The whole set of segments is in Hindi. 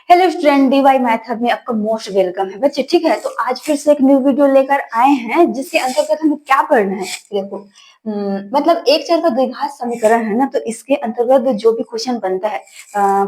हेलो स्टूडेंट, डीवाई मैथड में आपका मोस्ट वेलकम है बच्चे। ठीक है, तो आज फिर से एक न्यू वीडियो लेकर आए हैं जिसके अंतर्गत हमें क्या पढ़ना है। देखो मतलब एक चर का द्विघात समीकरण है ना, तो इसके अंतर्गत जो भी क्वेश्चन बनता है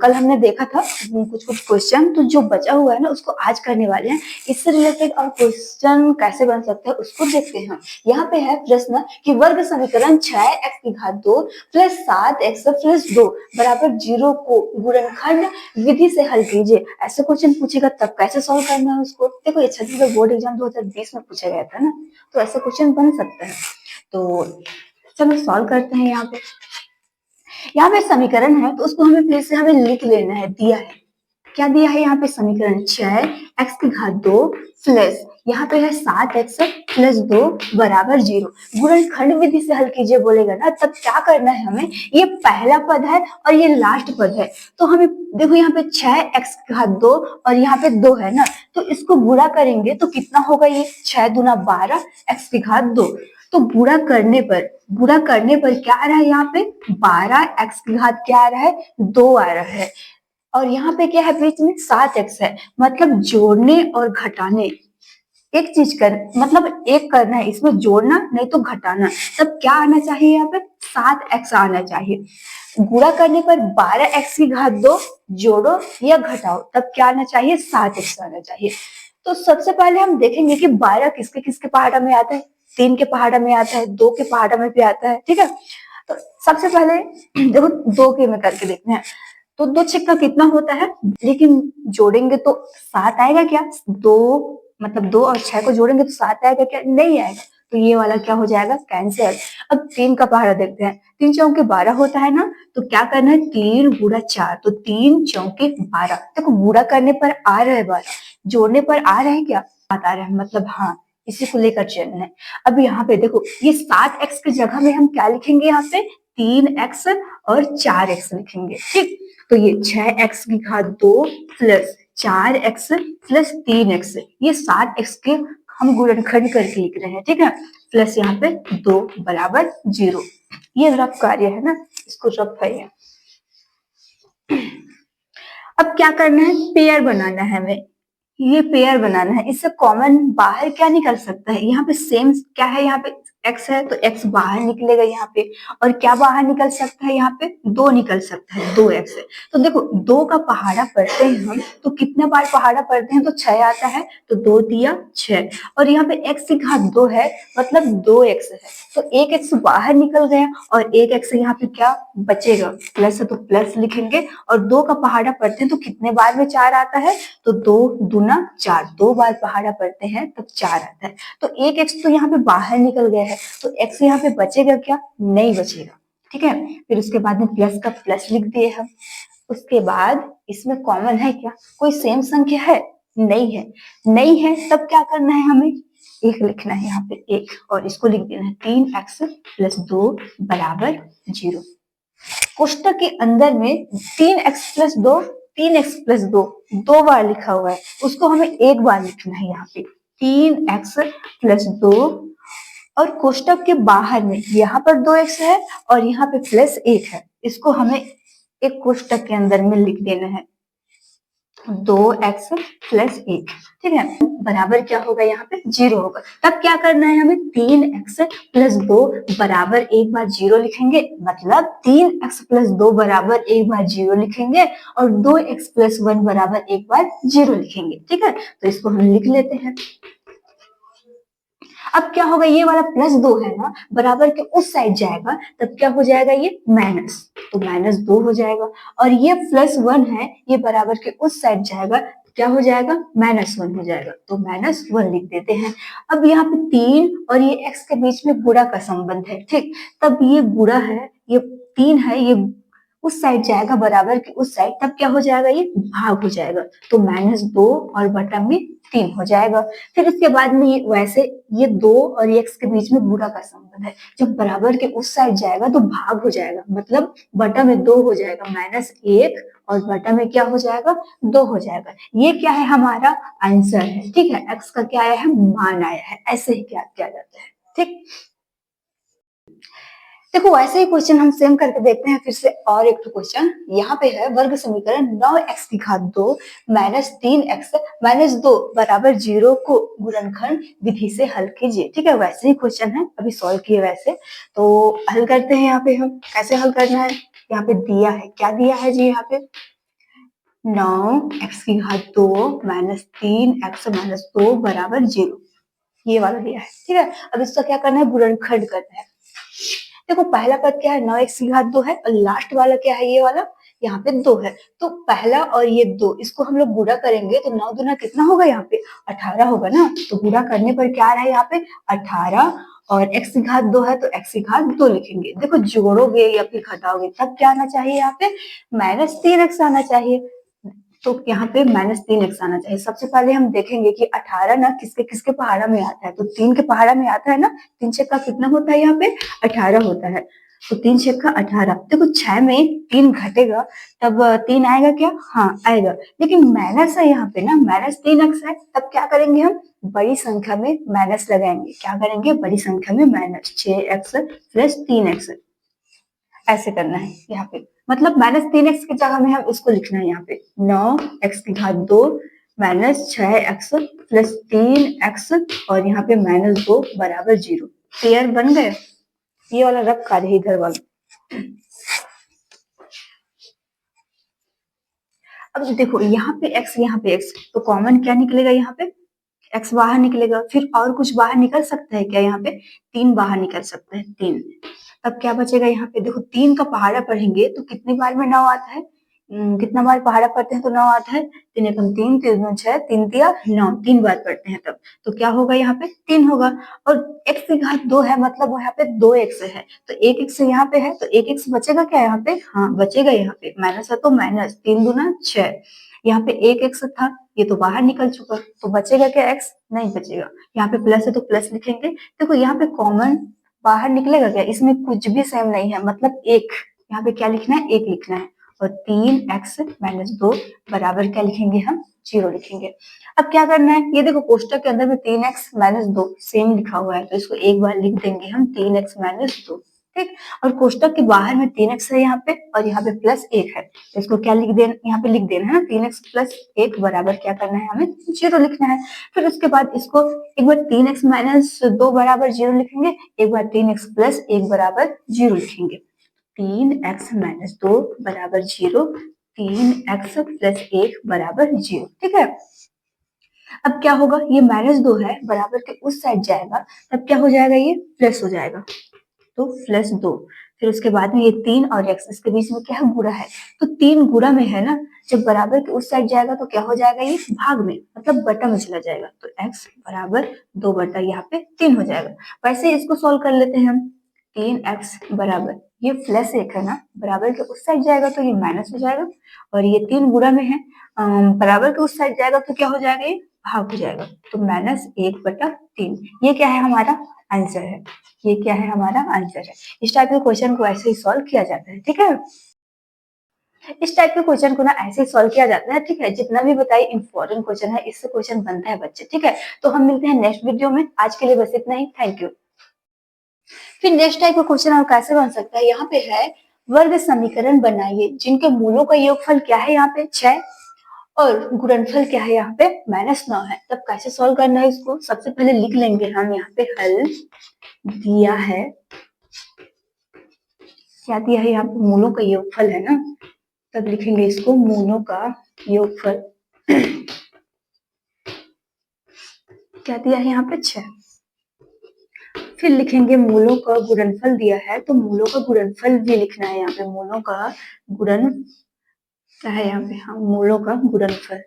कल हमने देखा था कुछ क्वेश्चन, तो जो बचा हुआ है ना उसको आज करने वाले हैं। इससे रिलेटेड और क्वेश्चन कैसे बन सकते हैं उसको देखते हैं। यहाँ पे है प्रश्न कि वर्ग समीकरण 6x की घात 2 प्लस 7x प्लस 2 बराबर 0 को गुणनखंड विधि से हल कीजिए। ऐसे क्वेश्चन पूछेगा तब कैसे सॉल्व करना है उसको। देखो ये छत्तीसगढ़ बोर्ड एग्जाम 2020 में पूछा गया था ना, तो ऐसे क्वेश्चन बन सकता है। तो चलो सॉल्व करते हैं। यहाँ पे समीकरण है तो उसको हमें फिर से हमें लिख लेना है। दिया है, क्या दिया है यहाँ पे समीकरण 6x की घात 2 प्लस यहाँ पे है 7x प्लस 2 बराबर 0। गुणनखंड विधि से हल कीजिए बोलेगा ना, तब क्या करना है हमें। ये पहला पद है और ये लास्ट पद है, तो हमें देखो यहाँ पे 6x की घात 2 और यहाँ पे 2 है ना, तो इसको गुणा करेंगे तो कितना होगा। ये 6 दूना 12 x की घात 2। तो गुणा करने पर क्या आ रहा है यहाँ पे 12x की घात क्या आ रहा है 2 आ रहा है। और यहाँ पे क्या है बीच में 7x है, मतलब जोड़ने और घटाने एक चीज कर मतलब एक करना है, इसमें जोड़ना नहीं तो घटाना। तब क्या आना चाहिए यहाँ पे 7x आना चाहिए। गुणा करने पर 12x की घात 2 जोड़ो या घटाओ तब क्या आना चाहिए 7x आना चाहिए। तो सबसे पहले हम देखेंगे कि 12 किसके किसके पहाड़ा में आता है। 3 के पहाड़ा में आता है, 2 के पहाड़ा में भी आता है। ठीक है, तो सबसे पहले देखो 2 के में करके देखते हैं। तो 2 छक्का कितना होता है, लेकिन जोड़ेंगे तो 7 आएगा क्या। 2 मतलब 2 और 6 को जोड़ेंगे तो 7 आएगा क्या, नहीं आएगा। तो ये वाला क्या हो जाएगा कैंसिल। अब 3 का पहाड़ा देखते हैं। 3 चौके 12 होता है ना, तो क्या करना है 3 गुणा 4, तो 3 चौके 12। देखो गुणा करने पर आ रहा है 12, जोड़ने पर आ रहा है क्या 7 आ रहा है, मतलब हाँ इसी को लेकर चलना है। अब यहाँ पे देखो ये 7x की जगह में हम क्या लिखेंगे, यहाँ पे 3x और 4x लिखेंगे। ठीक, तो ये 6x की घात 2 प्लस 4x प्लस 3x, ये 7x के हम गुणनखंड करके लिख रहे हैं। ठीक है, प्लस यहाँ पे 2 बराबर 0। ये रफ कार्य है ना, इसको रफ है ये। अब क्या करना है, पेयर बनाना है हमें। ये पेयर बनाना है, इससे कॉमन बाहर क्या निकल सकता है। यहाँ पे सेम क्या है, यहाँ पे x है तो x बाहर निकलेगा यहाँ पे। और क्या बाहर निकल सकता है, यहाँ पे 2 निकल सकता है, 2x है। तो देखो 2 का पहाड़ा पढ़ते हैं हम, तो कितने बार पहाड़ा पढ़ते हैं तो 6 आता है, तो 2 दिया 6। और यहाँ पे x की घात 2 है, मतलब 2x है, तो एक x बाहर निकल गया और एक x यहाँ पे क्या बचेगा, प्लस है तो प्लस लिखेंगे। और 2 का पहाड़ा पढ़ते हैं तो कितने बार में 4 आता है, तो 2 दूना 4, 2 बार पहाड़ा पढ़ते हैं तब 4 आता है। तो एक x तो यहाँ पे बाहर निकल गया है, तो x यहाँ पे बचेगा क्या, नहीं बचेगा। ठीक है, फिर उसके बाद में प्लस का प्लस लिख दिए हम। उसके बाद इसमें कॉमन है क्या, कोई सेम संख्या है, नहीं है। नहीं है तब क्या करना है हमें, एक लिखना है यहाँ पे एक, और इसको लिख देना है 3x प्लस 2 बराबर 0। कोष्टक के अंदर में 3x प्लस 2, 3x प्लस 2 दो बार लिखा हुआ है, उसको हमें एक बार लिखना है यहाँ पे 3x प्लस 2। और कोष्टक के बाहर में यहाँ पर 2x है और यहाँ पे प्लस 1 है, इसको हमें एक कोष्टक के अंदर में लिख देना है 2x प्लस 1। ठीक है, बराबर क्या होगा यहाँ पे 0 होगा। तब क्या करना है हमें 3x प्लस 2 बराबर एक बार 0 लिखेंगे, मतलब 3x प्लस 2 बराबर एक बार 0 लिखेंगे और 2x प्लस 1 बराबर एक बार 0 लिखेंगे। ठीक है, तो इसको हम लिख लेते हैं। अब क्या होगा, ये वाला प्लस 2 है ना, बराबर के उस साइड जाएगा, तब क्या हो जाएगा ये माइनस, तो माइनस 2 हो जाएगा। और ये प्लस 1 है, ये बराबर के उस साइड जाएगा, क्या हो जाएगा माइनस 1 हो जाएगा, तो माइनस 1 लिख देते हैं। अब यहाँ पे 3 और ये x के बीच में गुणा का संबंध है। ठीक, तब ये गुणा है, ये 3 है, ये उस साइड जाएगा बराबर के उस साइड, तब क्या हो जाएगा ये भाग हो जाएगा, तो -2 और बटा में 3 हो जाएगा। फिर उसके बाद में ये वैसे ये 2 और ये x के बीच में गुणा का संबंध है, जब बराबर के उस साइड जाएगा तो भाग हो जाएगा, मतलब बटा में 2 हो जाएगा, -1 और बटा में क्या हो जाएगा 2 हो जाएगा। ये क्या है हमारा आंसर है। ठीक है, x का क्या आया है, मान आया है, ऐसे ही क्या किया जाता है। ठीक, देखो वैसे ही क्वेश्चन हम सेम करके देखते हैं फिर से और एक क्वेश्चन यहाँ पे है वर्ग समीकरण 9x की घात 2 माइनस 3x माइनस 2 बराबर 0 को गुणनखंड विधि से हल कीजिए। ठीक है, वैसे ही क्वेश्चन है, अभी सॉल्व किए वैसे। तो हल करते हैं। यहाँ पे हम कैसे हल करना है, यहाँ पे दिया है, क्या दिया है जी, यहाँ पे 9x की घात 2 माइनस 3x माइनस 2 बराबर 0, ये वाला दिया है। ठीक है, अब इसका क्या करना है, गुणनखंड करना है। देखो पहला पद क्या है, 9x की घात 2 है, और लास्ट वाला क्या है, ये वाला यहाँ पे 2 है। तो पहला और ये 2 इसको हम लोग गुणा करेंगे तो 9 दूना कितना होगा, यहाँ पे 18 होगा ना। तो गुणा करने पर क्या आ रहा है यहाँ पे 18, और x की घात 2 है तो x की घात 2 लिखेंगे। देखो जोड़ोगे या फिर घटाओगे तब क्या आना चाहिए, यहाँ पे -3x आना चाहिए। तो यहाँ पे -3x आना चाहिए। सबसे पहले हम देखेंगे कि 18 ना किसके किसके पहाड़ा में आता है, तो 3 के पहाड़ा में आता है ना। 3 छक्का कितना होता है, यहाँ पे 18 होता है। तो 3 छक्का 18। देखो 6 में 3 घटेगा तब 3 आएगा क्या, हाँ आएगा, लेकिन माइनस है यहाँ पे ना, -3x है। तब क्या करेंगे हम, बड़ी संख्या में माइनस लगाएंगे। क्या करेंगे, बड़ी संख्या में माइनस, 6x प्लस 3x ऐसे करना है यहाँ पे। मतलब -3x की जगह में हम इसको लिखना है यहाँ पे 9x की घात 2 माइनस 6x प्लस 3x और यहाँ पे -2 बराबर 0। क्लियर बन गए, ये वाला रख का रही इधर वाला। अब देखो यहाँ पे x, यहाँ पे x, तो कॉमन क्या निकलेगा, यहाँ पे x बाहर निकलेगा। फिर और कुछ बाहर निकल सकता है क्या, यहाँ पे 3 बाहर निकल सकता है, 3। अब क्या बचेगा यहाँ पे, देखो 3 का पहाड़ा पढ़ेंगे तो कितनी बार में 9 आता है, कितना बार पहाड़ा पढ़ते हैं तो 9 आता है। 3 एकम 3, 3 दूनी 6, 3 तिया 9, 3 बार पढ़ते हैं तब। तो क्या होगा, यहाँ पे 3 होगा। और x की घात 2 है, मतलब वो यहाँ पे 2x है, तो 1x यहाँ पे है, तो 1x बचेगा क्या यहाँ पे, हाँ बचेगा। यहाँ पे माइनस है तो माइनस, 3 दूना 6, यहाँ पे 1x था, ये तो बाहर निकल चुका, तो बचेगा क्या, x नहीं बचेगा। यहाँ पे प्लस है तो प्लस लिखेंगे। देखो यहाँ पे कॉमन बाहर निकलेगा क्या, इसमें कुछ भी सेम नहीं है, मतलब एक, यहाँ पे क्या लिखना है, 1 लिखना है। और 3x माइनस 2 बराबर क्या लिखेंगे हम, 0 लिखेंगे। अब क्या करना है, ये देखो कोष्टक के अंदर में 3x माइनस 2 सेम लिखा हुआ है, तो इसको एक बार लिख देंगे हम 3x माइनस 2। ठीक, और कोष्टक के बाहर में 3x है यहाँ पे, और यहाँ पे प्लस 1 है, तो इसको क्या लिख देना, यहाँ पे लिख देना है ना, 3x प्लस 1 बराबर क्या करना है, हमें 0 लिखना है। फिर उसके बाद इसको एक बार 3x माइनस 2 बराबर 0 लिखेंगे, एक बार 3x प्लस 1 बराबर 0 लिखेंगे। 3x माइनस 2 बराबर 0, 3x प्लस 1 बराबर 0। ठीक है, अब क्या होगा, ये -2 है, बराबर के उस साइड जाएगा, तब क्या हो जाएगा, ये प्लस हो जाएगा, तो +2। फिर उसके बाद में ये 3 और x, इसके बीच में क्या है, गुणा है, तो 3 गुणा में है ना, जब बराबर के उस साइड जाएगा तो क्या हो जाएगा, ये भाग में, मतलब बटा में चला जाएगा, तो x बराबर 2 बटा यहाँ पे 3 हो जाएगा। वैसे इसको सॉल्व कर लेते हैं हम। 3x बराबर, ये +1 है ना, बराबर के उस साइड जाएगा तो ये माइनस हो जाएगा, और ये 3 गुणा में है, बराबर के उस साइड जाएगा तो क्या हो जाएगा, ये भाग हो जाएगा, तो -1 बटा 3। ये क्या है, हमारा आंसर है। ये क्या है, हमारा आंसर है। इस टाइप के क्वेश्चन को ऐसे ही सॉल्व किया जाता है। ठीक है, इस टाइप के क्वेश्चन को ना ऐसे ही सॉल्व किया जाता है। ठीक है, जितना भी बताइए इंपॉर्टेंट क्वेश्चन है, इससे क्वेश्चन बनता है बच्चे। ठीक है, तो हम मिलते हैं नेक्स्ट वीडियो में। आज के लिए बस इतना ही, थैंक यू। फिर नेक्स्ट टाइप का क्वेश्चन और कैसे बन सकता है, यहाँ पे है वर्ग समीकरण बनाइए जिनके मूलों का योगफल क्या है, यहाँ पे 6 और गुणनफल क्या है, यहाँ पे -9 है। तब कैसे सॉल्व करना है इसको, सबसे पहले लिख लेंगे हम यहाँ पे हल दिया है, क्या दिया है, यहाँ पे मूलों का योगफल है ना, तब लिखेंगे इसको मूलों का योगफल। क्या दिया है, यहाँ पे 6। फिर लिखेंगे मूलों का गुणनफल दिया है, तो मूलों का गुणनफल भी लिखना है यहाँ पे, मूलों का गुणन क्या है यहाँ पे, हाँ मूलों का गुणनफल।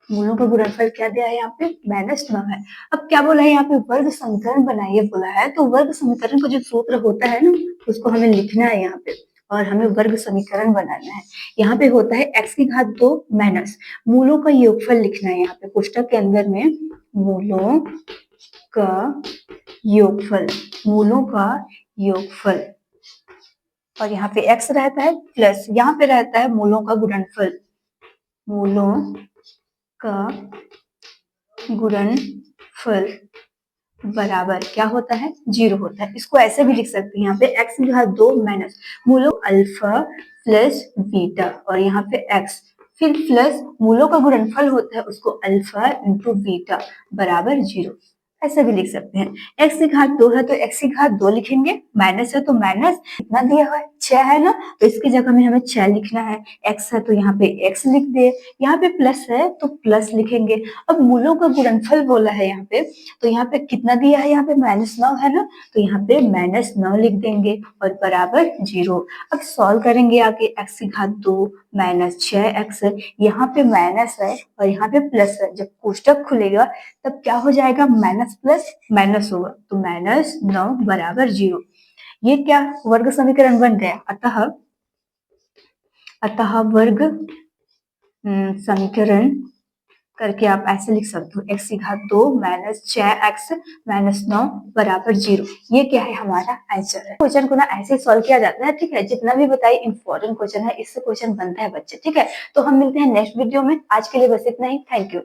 मूलों का गुणनफल क्या दिया है, यहाँ पे -9 है। अब क्या बोला है, यहाँ पे वर्ग समीकरण बनाइए बोला है, तो वर्ग समीकरण का जो सूत्र होता है ना, उसको हमें लिखना है यहाँ पे, और हमें वर्ग समीकरण बनाना है। यहाँ पे होता है x की घात 2 माइनस मूलों का योगफल लिखना है, यहाँ पे कोष्टक के अंदर में मूलों का योगफल, मूलों का योगफल, और यहाँ पे x रहता है प्लस, यहाँ पे रहता है मूलों का गुणनफल, मूलों का गुणनफल, बराबर क्या होता है, 0 होता है। इसको ऐसे भी लिख सकते हैं, यहाँ पे x की घात 2 माइनस मूलो अल्फा प्लस बीटा, और यहाँ पे x फिर प्लस मूलों का गुणनफल होता है उसको अल्फा इंटू बीटा बराबर 0। ऐसे भी लिख सकते हैं। x की घात 2 है तो x की घात 2 लिखेंगे, माइनस है तो माइनस, कितना दिया हुआ है 6 है ना, तो इसकी जगह में हमें 6 लिखना है। x है तो यहाँ पे x लिख दे, यहाँ पे प्लस है तो प्लस लिखेंगे। अब मूलों का गुणनफल बोला है यहाँ पे, तो यहाँ पे कितना दिया है, यहाँ पे -9 है ना, तो यहाँ पे -9 लिख देंगे और बराबर 0। अब सॉल्व करेंगे आगे, x की घात 2 माइनस 6x, यहाँ पे माइनस है और यहाँ पे प्लस है, जब कोष्टक खुलेगा तब क्या हो जाएगा, माइनस प्लस माइनस होगा, तो -9 बराबर 0। ये क्या वर्ग समीकरण बन गया। अतः वर्ग समीकरण करके आप ऐसे लिख सकते हो, x की घात 2 माइनस 6x माइनस 9 बराबर 0। ये क्या है, हमारा आंसर है। क्वेश्चन को ना ऐसे सॉल्व किया जाता है, ठीक है। जितना भी बताइए इंपॉर्टेंट क्वेश्चन है, इससे क्वेश्चन बनता है बच्चे, ठीक है। तो हम मिलते हैं नेक्स्ट वीडियो में, आज के लिए बस इतना ही। Thank you.